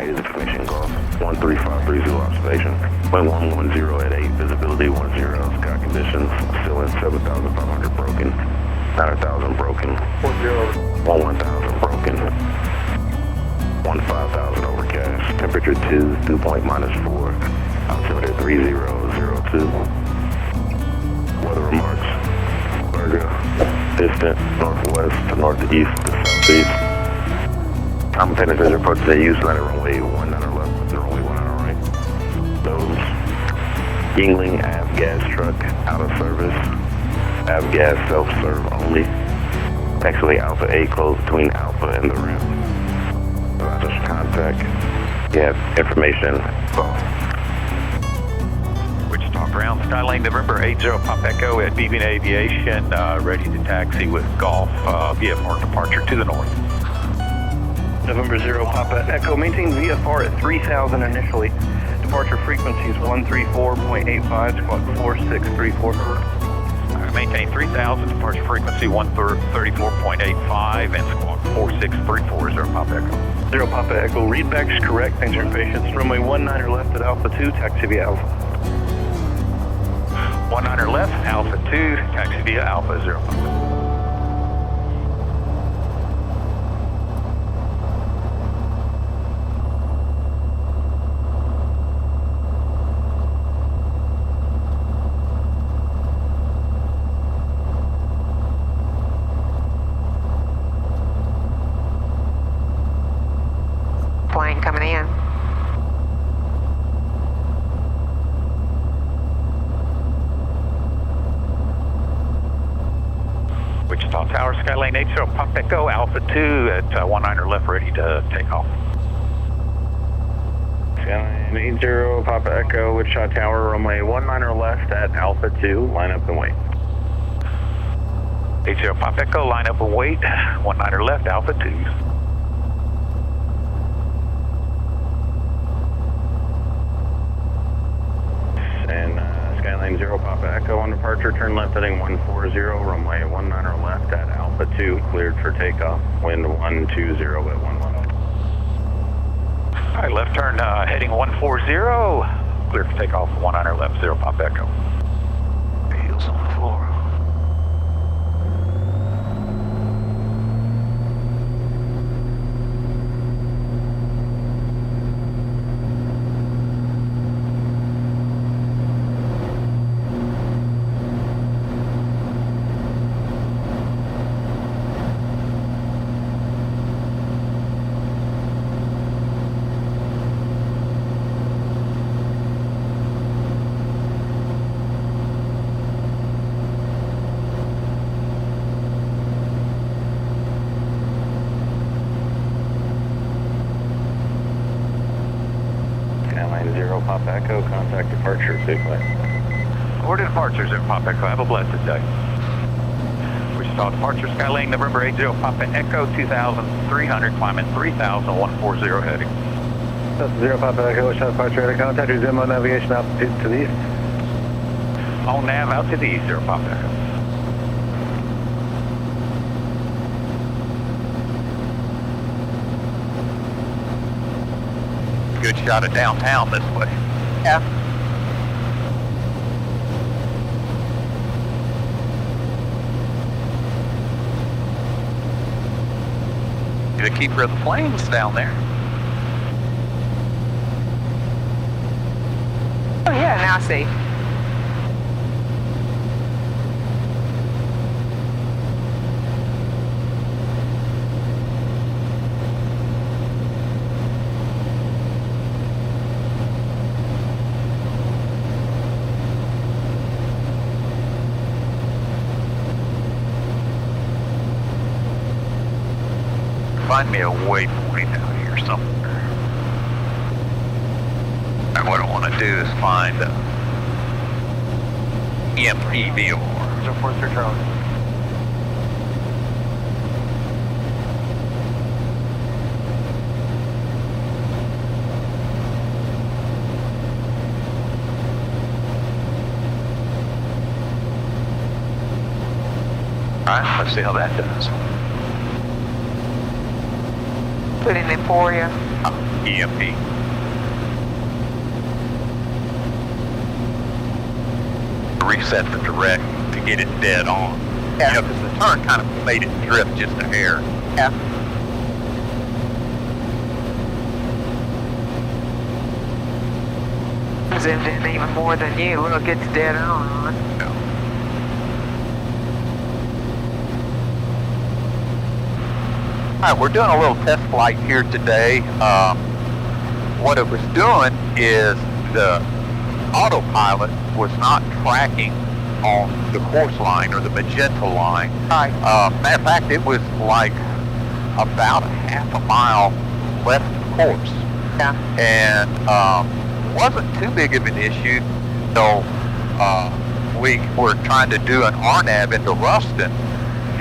United information golf. 13530 observation. Wind 110 at 8, visibility 10, sky conditions, still in 7,500 broken. 9,000 broken. 1000 broken. 15,000 overcast. Temperature 2, dew point -4. Altimeter 3002. Weather remarks. Virgo. Distant northwest to northeast to southeast. I'm paying attention approach to use landing runway 19 left and runway 19 right. Those. Yingling avgas truck out of service. Avgas self-serve only. Taxiway Alpha A closed between Alpha and the ramp. Just contact. You have information. Wichita ground, Skylane November 80 Pop Echo at Bevan Aviation, ready to taxi with Golf VFR departure to the north. November 0 Papa Echo, maintain VFR at 3,000 initially. Departure frequency is 134.85, squawk 4634. Maintain 3,000, departure frequency 134.85, and squawk 4634 is our Pop Echo. 0 Papa Echo, readback is correct, thanks for your patience. Runway 19 left at Alpha 2, taxi via Alpha. 19 left, Alpha 2, taxi via Alpha 0 Papa. Plane coming in. Wichita Tower, Skylane 80 Pop Echo, Alpha 2 at 19 left, ready to take off. Skylane 80 Papa Echo, Wichita Tower, runway 19 left at Alpha 2, line up and wait. 80 Pop Echo, line up and wait, 19 left, Alpha 2. And Skylane 0 Papa Echo on departure, turn left heading 140, runway 19 left at Alpha 2, cleared for takeoff, wind 120 at 11. All right, left turn heading 140, cleared for takeoff, 19 left, 0 Pop Echo. Heels on the floor. Skylane 0 Papa Echo, contact departure sequence. Order departures at Pop Echo. Have a blessed day. Wichita departure, Skylane November 80 Papa Echo, 2,300, climbing 3,140 heading. That's 0 Papa Echo, Wichita departure, ready to contact, resume on navigation altitude to the east. On nav out to the east, 0 Papa Echo. Good shot of downtown this way. Yeah. The keeper of the flames down there. Oh yeah, now I see. Find me a waypoint out here somewhere. And what I want to do is find EMPVR. 043 Charlie. All right, let's see how that does. putting it for you. EMP. Reset the direct to get it dead on. Yeah. You know, because the turn kind of made it drift just a hair. Yeah. Zoomed in even more than you. Look, it's dead on. Yeah. All right, we're doing a little test flight here today. What it was doing is the autopilot was not tracking on the course line or the magenta line. Right. Matter of fact, it was like about a half a mile left of course. Yeah. And wasn't too big of an issue. So we were trying to do an RNAV into Ruston,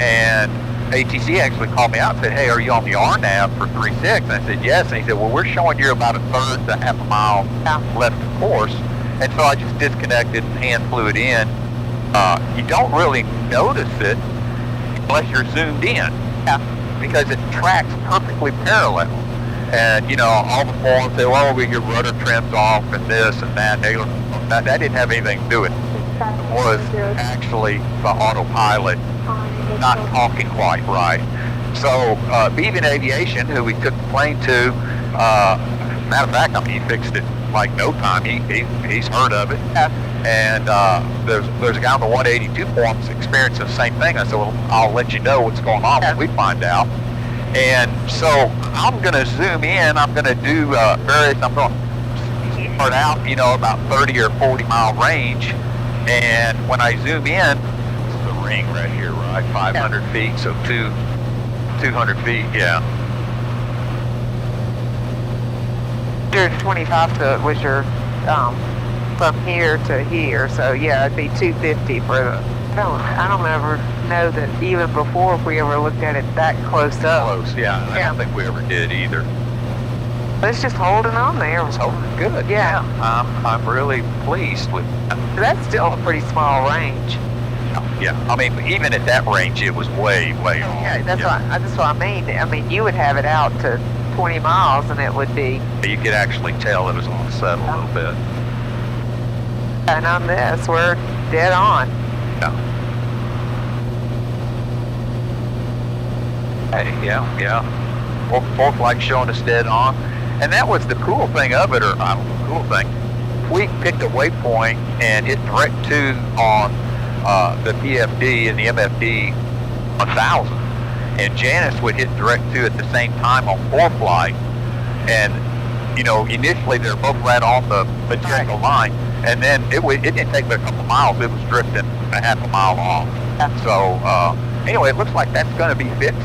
and ATC actually called me out and said, hey, are you on the RNAV for 3.6? And I said, yes. And he said, well, we're showing you're about a third to half a mile left of course. And so I just disconnected and hand flew it in. You don't really notice it unless you're zoomed in, because it tracks perfectly parallel. And, you know, all the forums say, well, we get rudder trims off and this and that. That didn't have anything to do with it. It was actually the autopilot not talking quite right. So Bevan Aviation, who we took the plane to, matter of fact, I mean, he fixed it like no time. He's heard of it. And there's a guy on the 182 forums experiencing the same thing. I said, well, I'll let you know what's going on when we find out. And so I'm going to zoom in. I'm going to do various, I'm going to start out, you know, about 30 or 40 mile range. And when I zoom in, this is the ring right here, right? 500 feet, so 200 feet, yeah. 125 foot was your from here to here, so yeah, it'd be 250 for the. I don't ever know that even before if we ever looked at it that close up. Close, yeah. I don't think we ever did either. But it's just holding on there. It's holding good. Yeah. I'm really pleased with that. That's still a pretty small range. Yeah. I mean, even at that range, it was way off. Yeah, that's what I mean. I mean, you would have it out to 20 miles, and it would be. You could actually tell it was offset a little bit. And on this, we're dead on. Hey, yeah. Fourth flight showing us dead on. And that was the cool thing of it, or I don't know, cool thing. We picked a waypoint and hit direct 2 on the PFD and the MFD 1000. And Janis would hit direct 2 at the same time on 4th flight. And, you know, initially they're both right on the magenta line. And then it didn't take but a couple miles. It was drifting a half a mile off. So anyway, it looks like that's going to be fixed.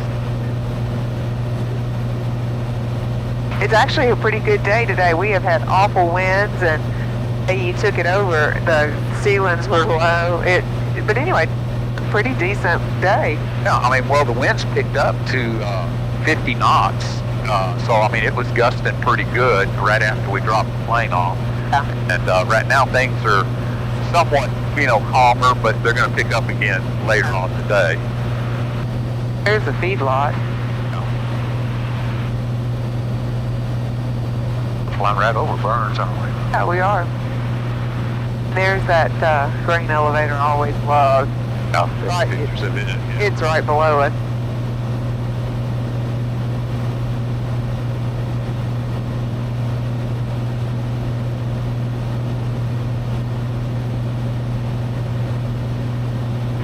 It's actually a pretty good day today. We have had awful winds, and you took it over. The ceilings were low. But anyway, pretty decent day. Yeah, I mean, well, the winds picked up to 50 knots. So, I mean, it was gusting pretty good right after we dropped the plane off. And right now things are somewhat, you know, calmer, but they're going to pick up again later on today. There's the feedlot. Flying right over Burns, aren't we? Yeah, we are. There's that grain elevator I always loved. Right. Pictures of it. Yeah. It's right below us.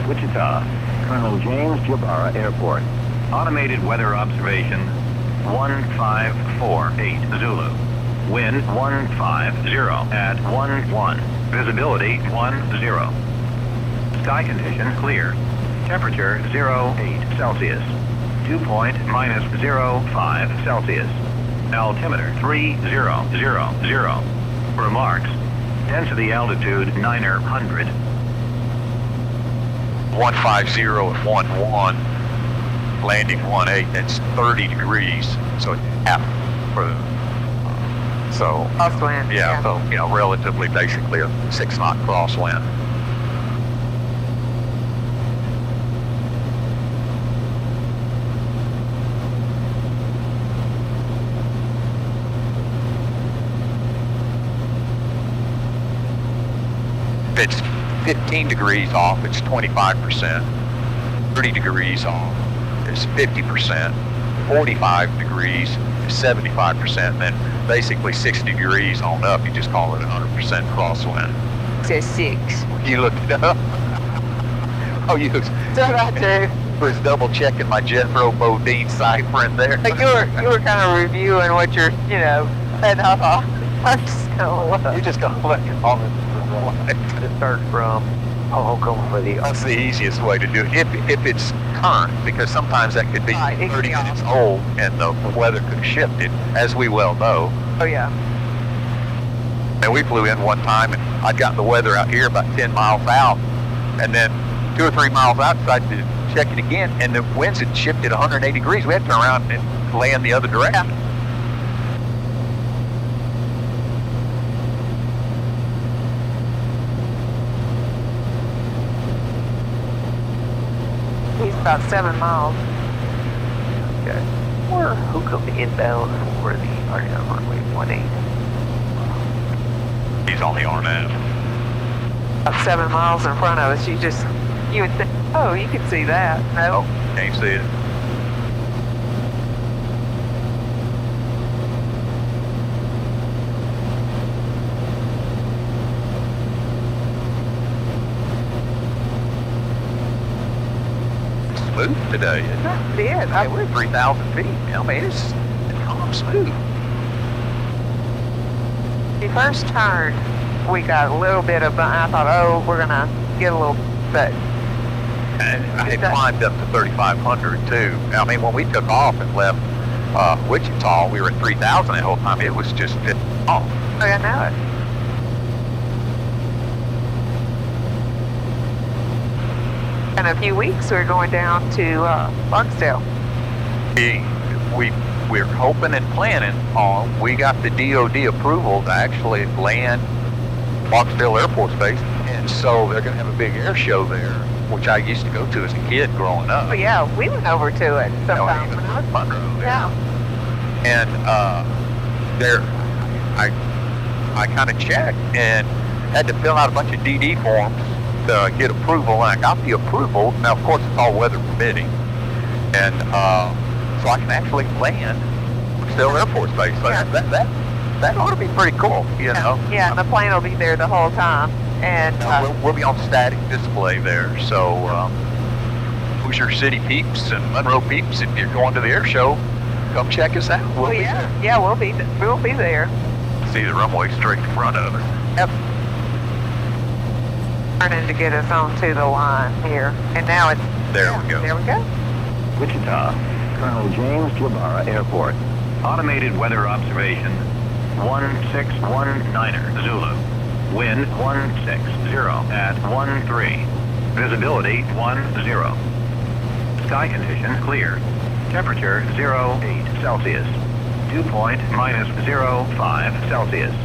Wichita, Colonel James Jabara Airport. Automated weather observation 1548 Zulu. Wind 150 at 11. Visibility 10. Sky condition clear. Temperature 08 Celsius. Dew point -05 Celsius. Altimeter 3000. Remarks. Density altitude 900. 150 at 11, landing 18. That's 30 degrees, so it's half for the. So Crosswind. yeah, so you know, relatively basically a 6-knot crosswind. If it's 15 degrees off, it's 25%. 30 degrees off is 50%. 45 degrees is 75%. And then basically 60 degrees on up, you just call it 100% crosswind. It says 6. You looked it up? Oh, you was, So I do. was double checking my Jethro Bodine cipher in there. Like you were kind of reviewing what you're, and I'm just gonna look. You just gonna look on it. To start from Hohokum for the... That's the easiest way to do it. If it's current, because sometimes that could be Right, it could 30 be minutes off. old and the weather could have shifted, as we well know. Oh yeah. And we flew in one time and I'd gotten the weather out here about 10 miles out, and then 2 or 3 miles outside to check it again, and the winds had shifted 180 degrees. We had to turn around and land the other direction. He's about 7 miles. Okay. We're Hokum inbound for the RNAV runway 18. He's on the RNAV. About 7 miles in front of us. You would think, oh, you can see that. No. Oh, can't see it. Smooth today, isn't it? It is. Yeah, we're at 3,000 feet. I mean, it's calm smooth. The first turn, we got a little bit of, I thought, oh, we're going to get a little, but And I had climbed up to 3,500 too. I mean, when we took off and left Wichita, we were at 3,000 the whole time. It was just off. oh, I know it. In a few weeks, we're going down to Barksdale. We're hoping and planning on, we got the DOD approval to actually land Barksdale Air Force Base, and so they're going to have a big air show there, which I used to go to as a kid growing up. Oh, yeah, we went over to it sometime. Even with Monroe there. Yeah. And there, I kind of checked and had to fill out a bunch of DD forms to get approval, and I got the approval. Now, of course, it's all weather permitting, and so I can actually land Barksdale Air Force Base. So Yeah. that ought to be pretty cool, you know. Yeah, and the plane will be there the whole time. And We'll be on static display there, so Hoosier City peeps and Monroe peeps, if you're going to the air show, come check us out. We'll be there. yeah, we'll be there. See the runway straight in front of us. Yep. Turning to get us onto the line here, and now it's There we go. There we go. Wichita, Colonel James Jabara Airport. Automated weather observation 1619er Zulu. Wind 160 at 13. Visibility 10. Sky condition clear. Temperature 08 Celsius. Dew point -05 Celsius.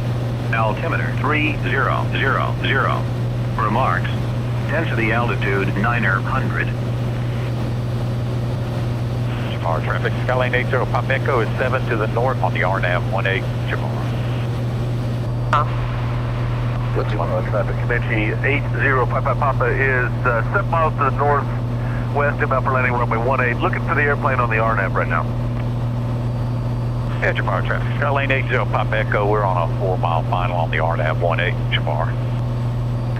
Altimeter 3000. Remarks. Density altitude 900. Jabara traffic, Skylane 80 Pop Echo is 7 to the north on the RNAV 18 Jabara. Jabara traffic, Comanche 80 Papa is 7 miles to the northwest, inbound for landing runway 18. Looking for the airplane on the RNAV right now. Yeah, Jabara traffic, Skylane 80 Pop Echo, we're on a 4-mile final on the RNAV 18 Jabara.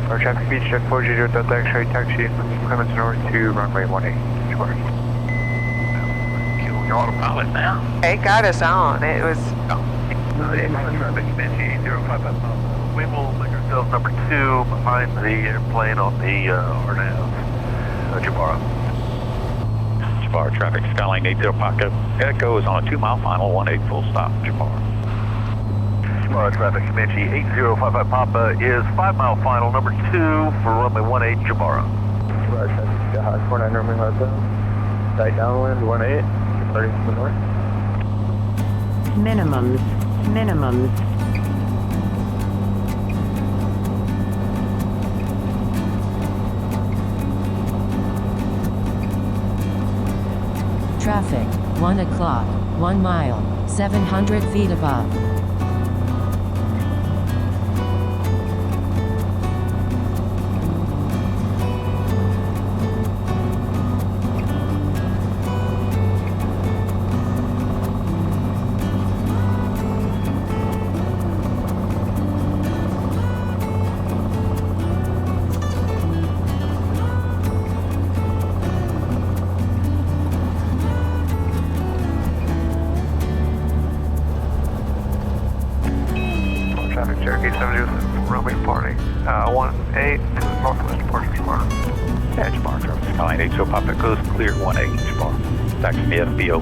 Our traffic beach check 40 Delta X-ray taxi, Clements North to runway 18. Jabara. Kill your autopilot now. It got us on. It was. Jabara traffic, Comanche 80 Papa. We will make ourselves number 2 behind the airplane on the RNAV. Jabara. Jabara traffic, Skylane 80 Pop Echo is on a 2-mile final, 18 full stop, Jabara. Jabara traffic, Comanche 8055 Papa is 5-mile final, number 2 for runway 18, Jabara. Jabara traffic, Sky High 49 runway hotel. Tight downwind 18, departing from the north. Minimums. Traffic, 1 o'clock, 1 mile, 700 feet above. 70 runway departing. 18 to the northwest departure, Jabara. Yeah, Jabara, Skyline 80 Papa goes clear 18, Jabara. Back to the FBO.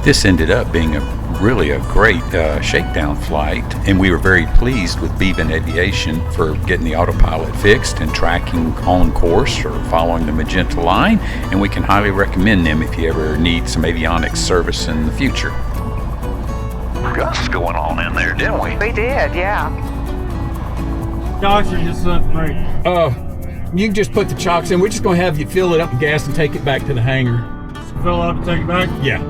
This ended up being really a great shakedown flight, and we were very pleased with Bevan Aviation for getting the autopilot fixed and tracking on course or following the magenta line, and we can highly recommend them if you ever need some avionics service in the future. Gusts going on in there, didn't we? We did, yeah. Chocks are just great. You can just put the chocks in. We're just going to have you fill it up with gas and take it back to the hangar. Fill up and take it back? Yeah.